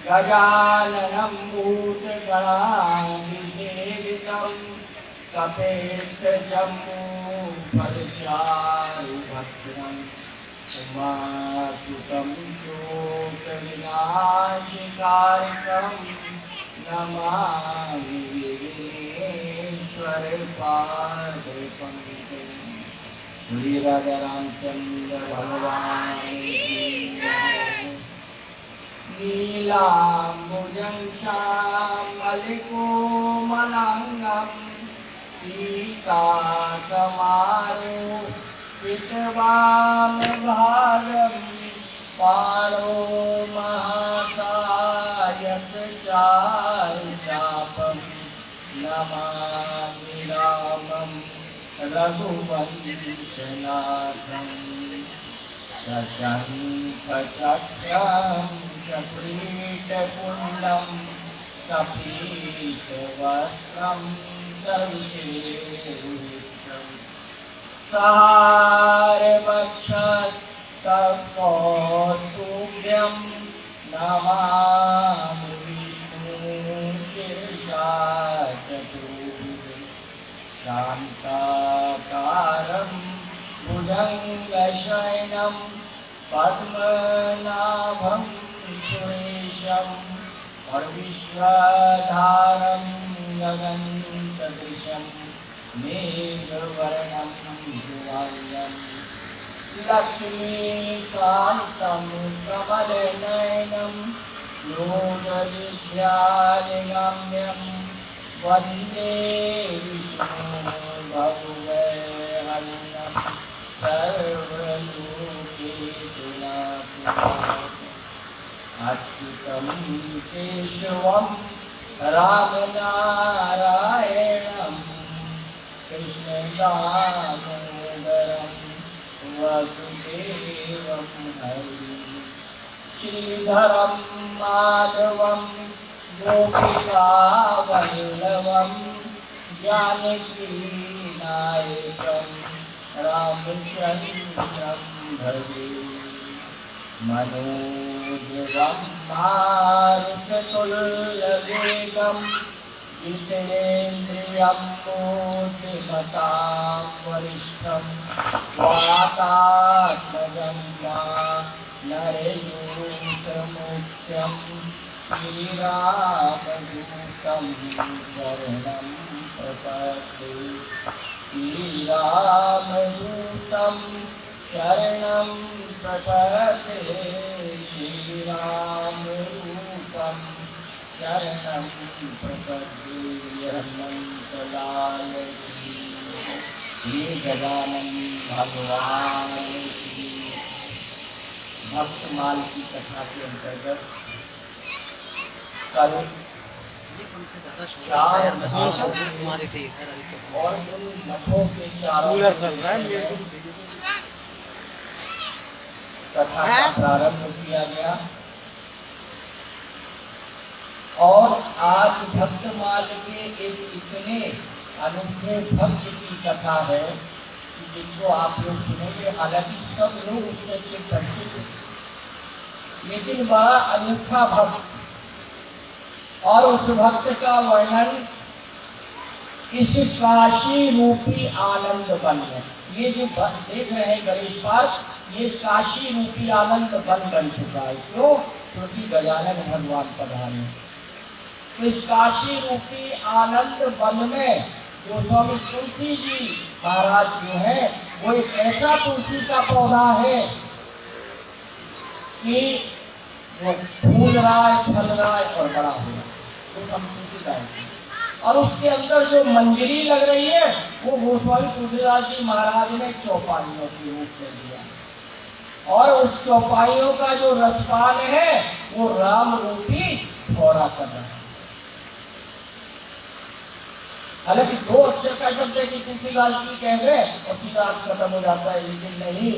गजाननं भूतगणाधिसेवितं कपेशजम्बूफलचारुभक्षणम् उमासुतं शोकविनाशकारिणं नमामि विघ्नेश्वरपादपङ्कजं। श्री राजा रामचंद्र भगवान की नीलाम्बुजं श्यामलिकोमलाङ्गं सीतासमारोपितवामभागं पाणो महाकायकचारुचापं नमामि रामं रघुवंशनाथम्। शशङ्खचक्रं चक्रीटकुण्डं कपीतवस्त्रं सर्वेरुहृतं सारवक्षस्तकौस्तुभ्यं नमामि विष्णुशिरसाचतुर्भुजं शान्ताकारं भुजङ्गशयनं पद्मनाभं सुरेशं और विश्वधारं गगनसदृशं मेघवर्णं शुभांगं लक्ष्मीकान्तं कमलनयनं योगविद्यानिगम्यं वन्दे विष्णुं भगवद्वन्दं सर्वलोकेशनाथं। अच्युतं केशवं रामनारायणं कृष्णदामोदरं वसुदेवं हरिं श्रीधरं माधवं गोपिकावल्लभं जानकीनायकं रामचन्द्रं भजे। मनोजवं मारुततुल्यवेगं जितेन्द्रियं बुद्धिमतां वरिष्ठं वातात्मजं नरेन्द्रमुख्यं श्रीरामदूतं शरणं प्रपद्ये। श्रीरामदूतं शरणं प्रपद्ये। श्रीरामरूपं शरणं प्रपद्ये। हनुमन्तलाल की श्री गजानन भगवान की। भक्तमाल की कथा के अंतर्गत कल चार और उन मठों के चारों कथा का प्रारंभ किया गया और आज भक्तमाल के एक इतने अनूठे भक्त की कथा है कि जिनको आप लोग सुनेंगे। हालांकि सब लोग उससे परिचित, लेकिन बड़ा अनूठा भक्त, और उस भक्त का वर्णन इस काशी रूपी आनंद वन है। ये जो देख रहे हैं गणेश पास, ये काशी रूपी आनंद वन बन चुका है। क्यों? क्योंकि गजानन भगवान पधारे। तो इस काशी रूपी आनंद वन में जो स्वामी तुलसी जी महाराज जो है, वो एक ऐसा तुलसी का पौधा है कि वो फूल रहा है, फल रहा है और बड़ा हो रहा है। तो हम तुलसी का है। और उसके अंदर जो मंजरी लग रही है, वो गोस्वामी तुलसीदास जी महाराज ने चौपाइयों के रूप में दिया। और उस चौपाइयों का जो रसपान है, वो राम रूपी थोड़ा कर रहा है। हालांकि दो अक्षर का शब्द है कि तुलसीदास जी कह गए और सीधा खत्म हो जाता है, लेकिन नहीं,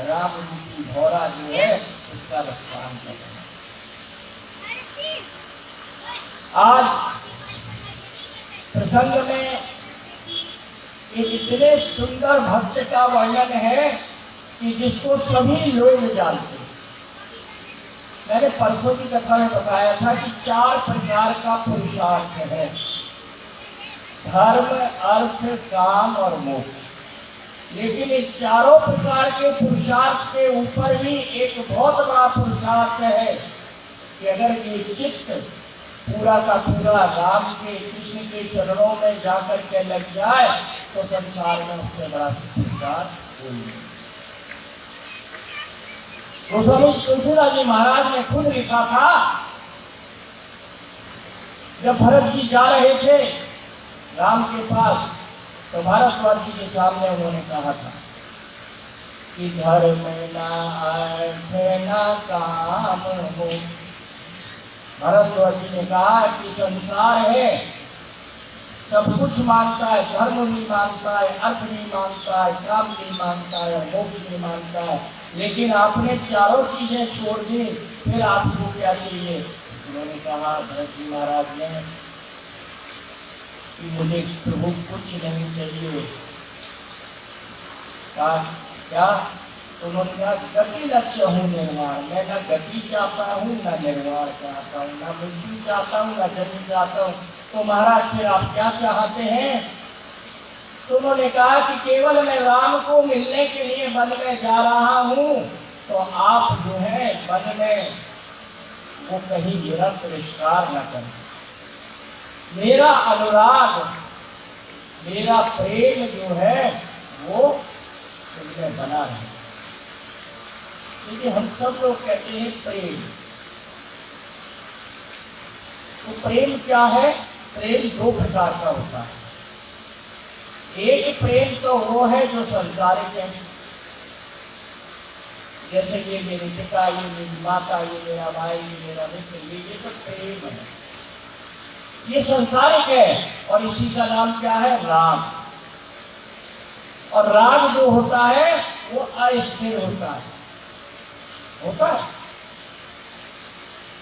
राम रूपी भौरा जो है उसका रसपान कर रहा है। आज प्रसंग में एक इतने सुंदर भक्त का वर्णन है कि जिसको सभी लोग जानते हैं। मैंने परसों की कथा में बताया था कि 4 प्रकार का पुरुषार्थ है, धर्म, अर्थ, काम और मोक्ष। लेकिन इन चारों प्रकार के पुरुषार्थ के ऊपर भी एक बहुत बड़ा पुरुषार्थ है कि अगर ये चित्त पूरा का पूरा राम के, कृष्ण के चरणों में जाकर के लग जाए तो संसार में उससे बड़ा पुरुषार्थ कोई नहीं। गोस्वामी तुलसीदास जी महाराज ने खुद लिखा था, जब भरत जी जा रहे थे राम के पास तो भारद्वाज जी के सामने उन्होंने कहा था कि धर्म ना अर्थ ना काम हो। भारद्वाज जी ने कहा कि संसार है, सब कुछ मानता है, धर्म नहीं मानता है, अर्थ नहीं मानता है, काम नहीं मानता है, मोक्ष नहीं मानता है, लेकिन आपने चारों चीजें छोड़ दी, फिर आपको क्या चाहिए? उन्होंने कहा भरत जी महाराज ने कि मुझे प्रभु कुछ नहीं चाहिए। कहा क्या? उन्होंने कहा गति लक्ष्य हूँ निर्वाण, मैं ना गति चाहता हूँ ना निर्वाण चाहता हूँ, ना मृत्यु चाहता हूँ ना जन्म चाहता हूँ। तो महाराज फिर आप क्या चाहते हैं? तो उन्होंने कहा कि केवल मैं राम को मिलने के लिए वन में जा रहा हूँ, तो आप जो है वन में वो कहीं निरंतर विस्तार न करें। मेरा अनुराग, मेरा प्रेम जो है वो उनमें बना रहे। क्योंकि हम सब लोग कहते हैं प्रेम, तो प्रेम क्या है? प्रेम 2 प्रकार का होता है। एक प्रेम तो वो है जो संसारिक है, जैसे ये मेरे पिता, ये मेरी माता, ये मेरा भाई, ये मेरा मित्र, ये सब प्रेम है, ये संसारिक है। और इसी का नाम क्या है? राग। और राग जो होता है वो अस्थिर होता है।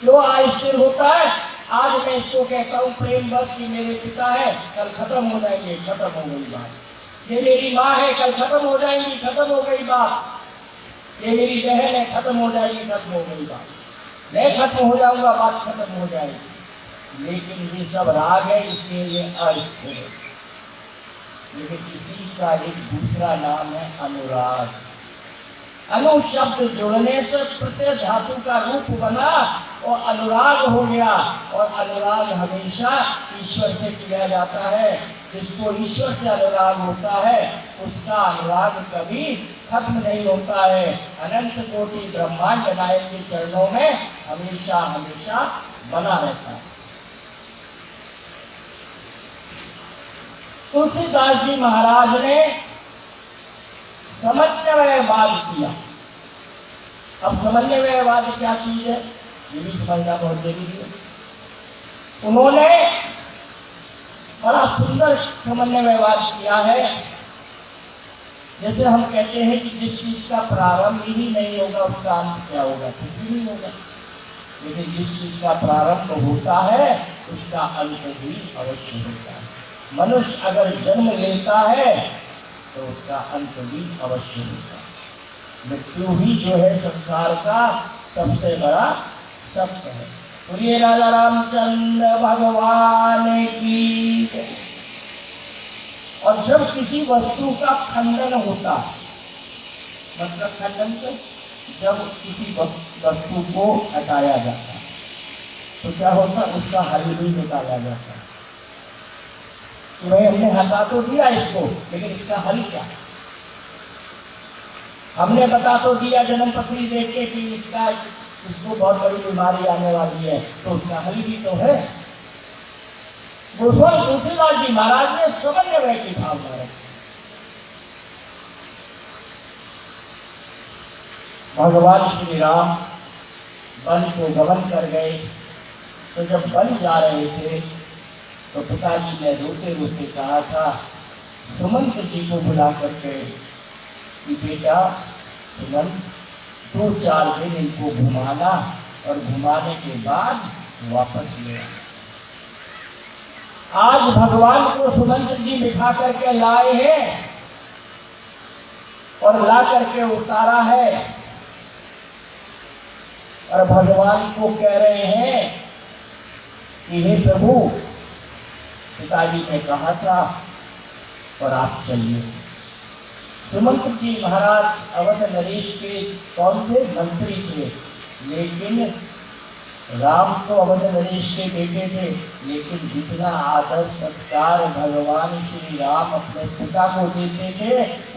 क्यों अस्थिर होता है? आज मैं इसको कहता हूँ प्रेम बस कि मेरे पिता है, कल खत्म हो जाएंगे, खत्म हो गई बात। ये मेरी माँ है, कल खत्म हो जाएंगी, खत्म हो गई बात। ये मेरी बहन है, खत्म हो जाएगी, खत्म हो गई बात। मैं खत्म हो जाऊंगा, बात खत्म हो जाएगी। लेकिन ये सब राग है, इसलिए ये अस्थिर है। लेकिन इसी का एक दूसरा नाम है अनुराग। अनु शब्द जुड़ने से प्रत्यय धातु का रूप बना और अनुराग हो गया। और अनुराग हमेशा ईश्वर से किया जाता है। जिसको ईश्वर से अनुराग होता है उसका अनुराग कभी खत्म नहीं होता है। अनंत कोटि ब्रह्मांड नायक के चरणों में हमेशा हमेशा बना रहता है। तुलसीदास जी महाराज ने समन्वयवाद किया। अब समन्वयवाद क्या चीज है ये भी समझना बहुत जरूरी है। उन्होंने बड़ा सुंदर समन्वयवाद किया है। जैसे हम कहते हैं कि जिस चीज का प्रारंभ ही नहीं होगा उसका अंत क्या होगा? कुछ भी नहीं होगा। लेकिन जिस चीज का प्रारंभ होता है उसका अंत भी अवश्य होता है। मनुष्य अगर जन्म लेता है तो उसका अंत भी अवश्य होता है। मृत्यु ही जो है संसार का सबसे बड़ा सत्य है। बोलिए राजा रामचंद्र भगवान की। और जब किसी वस्तु का खंडन होता है, मतलब खंडन से जब किसी वस्तु को हटाया जाता है तो क्या होता है? उसका हल भी निकाला जाता है कि भाई हमने हटा तो दिया इसको, लेकिन इसका हल क्या? हमने बता तो दिया जन्म पत्री देख के कि इसको बहुत बड़ी बीमारी आने वाली है, तो उसका हल भी तो है। गोस्वामी तुलसीदास जी महाराज ने समन्वय की भावना रखी। भगवान श्री राम वन को गमन कर गए, तो जब वन जा रहे थे तो पिताजी ने रोते रोते कहा था सुमंत जी को बुला करके कि बेटा सुमंत 2-4 दिन इनको घुमाना और घुमाने के बाद वापस ले आना। आज भगवान को सुमंत जी बिठा करके लाए हैं और ला करके उतारा है। और भगवान को कह रहे हैं कि हे प्रभु, पिताजी ने कहा था और आप चलिए। सुमंत जी महाराज अवध नरेश के कौन थे? मंत्री थे, लेकिन राम तो अवध नरेश के बेटे थे, लेकिन जितना आदर सत्कार भगवान श्री राम अपने पिता को देते थे,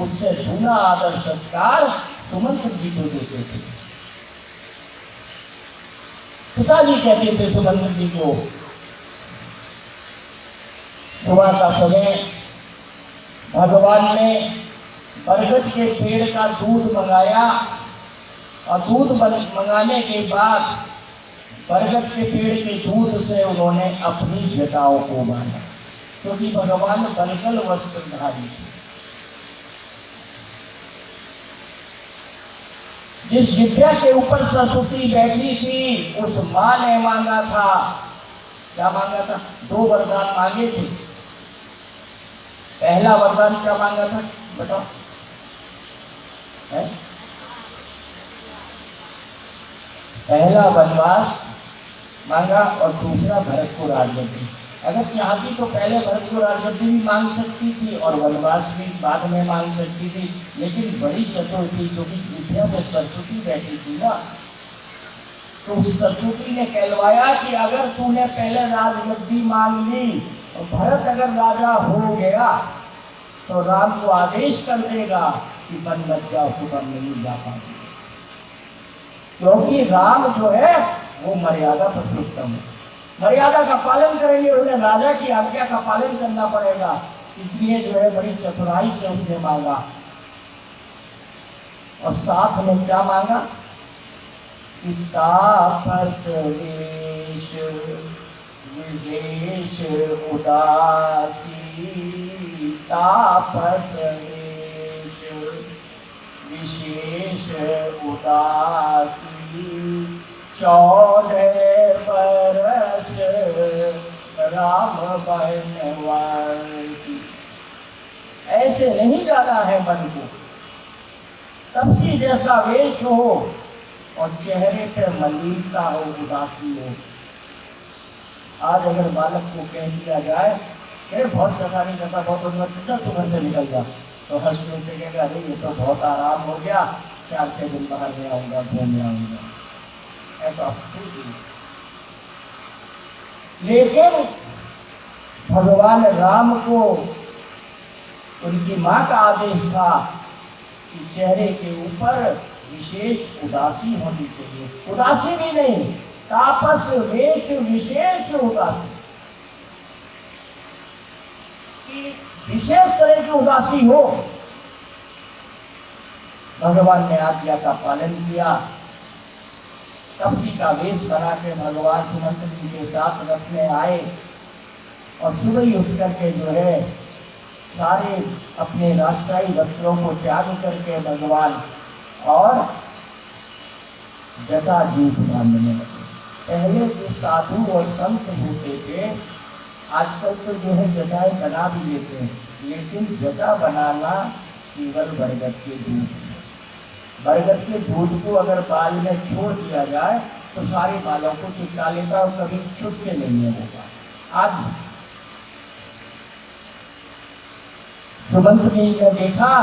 उससे दूना आदर सत्कार सुमंत जी को देते थे। पिताजी कहते थे सुमंत जी को। सुबह का समय भगवान ने बरगद के पेड़ का दूध मंगाया और दूध मंगाने के बाद बरगद के पेड़ के दूध से उन्होंने अपनी जटाओं को बांधा, क्योंकि भगवान बरगल वस्त्रधारी थे। जिस विद्या के ऊपर सरस्वती बैठी थी, उस मां ने मांगा था, क्या मांगा था? 2 वरदान मांगे थे। पहला वरदान क्या मांगा था बताओ? पहला वनवास मांगा और दूसरा भरत को राजगद्दी। अगर चाहती तो पहले भरत को राजगद्दी भी मांग सकती थी और वनवास भी बाद में मांग सकती थी, लेकिन बड़ी चतुर थी, क्योंकि विद्या में सरस्वती बैठी थी ना, तो उस सरस्वती ने कहलवाया कि अगर तूने पहले राजगद्दी मांग ली और भरत अगर राजा हो गया तो राम को आदेश कर देगा कि बन बच्चा ऊपर नहीं जा पाएंगे, क्योंकि राम जो है वो मर्यादा पुरुषोत्तम है, मर्यादा का पालन करेंगे, उन्हें राजा की आज्ञा का पालन करना पड़ेगा। इसलिए जो है बड़ी चतुराई से उसने मांगा। और साथ में क्या मांगा? तापस वेश विदेश उदासी, तापस वेश विशेष उदासी, 14 बरस राम बनवासी। ऐसे नहीं जाना है मन को, तपसी जैसा वेश हो और चेहरे पे मलिनता हो, उदासी हो। आज अगर बालक को कह दिया जाए अरे बहुत जगह नहीं करता, बहुत उन्नत, तू घर से निकल जा, तो हंसने से कहेगा अरे ये तो बहुत आराम हो गया, 4-6 दिन बाहर में आऊंगा, घूमने आऊंगा, ऐसा। लेकिन भगवान राम को उनकी मां का आदेश था कि चेहरे के ऊपर विशेष उदासी होनी चाहिए। उदासी भी नहीं, तापस वेश विशेष उदासी, विशेष तरह की उदासी हो। भगवान ने आज्ञा का पालन किया। तपसी का वेश बना के भगवान सुमंत जी के साथ रथ में आए और सुबह ही उठ करके जो है सारे अपने राष्ट्रीय वस्त्रों को त्याग करके भगवान और जटा जूट बांधने लगे। पहले जो साधु और संत होते थे, आजकल तो जो है जटाएं बना भी लेते हैं, लेकिन जटा बनाना केवल बरगद के दूध, बरगद के दूध को अगर बाल में छोड़ दिया जाए तो सारे बालों को चिपका लेता और कभी छुट के नहीं होगा। आज सुमंत जी ने देखा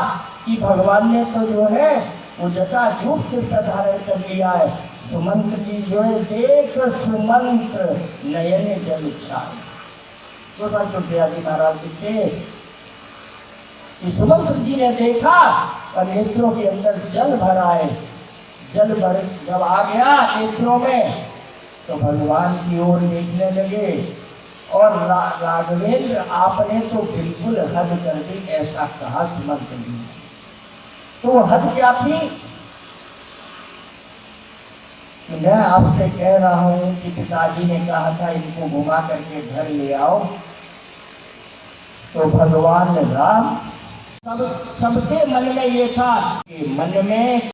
कि भगवान ने तो जो है वो जटा जूट से धारण कर लिया है। सुमंत जी जो है देख सुमंत नयन जल छाए, चुटियाजी महाराज लिखते कि सुमंत जी ने देखा और नेत्रों के अंदर जल भर आए। जल भर जब आ गया नेत्रों में तो भगवान की ओर देखने लगे और राघवेंद्र आपने तो बिल्कुल हद कर दी, ऐसा कहा सुमंत जी। तो हद क्या थी कि मैं आपसे कह रहा हूं कि पिताजी ने कहा था इनको घुमा करके घर ले आओ, तो भगवान राम सबके मन में ये था कि मन में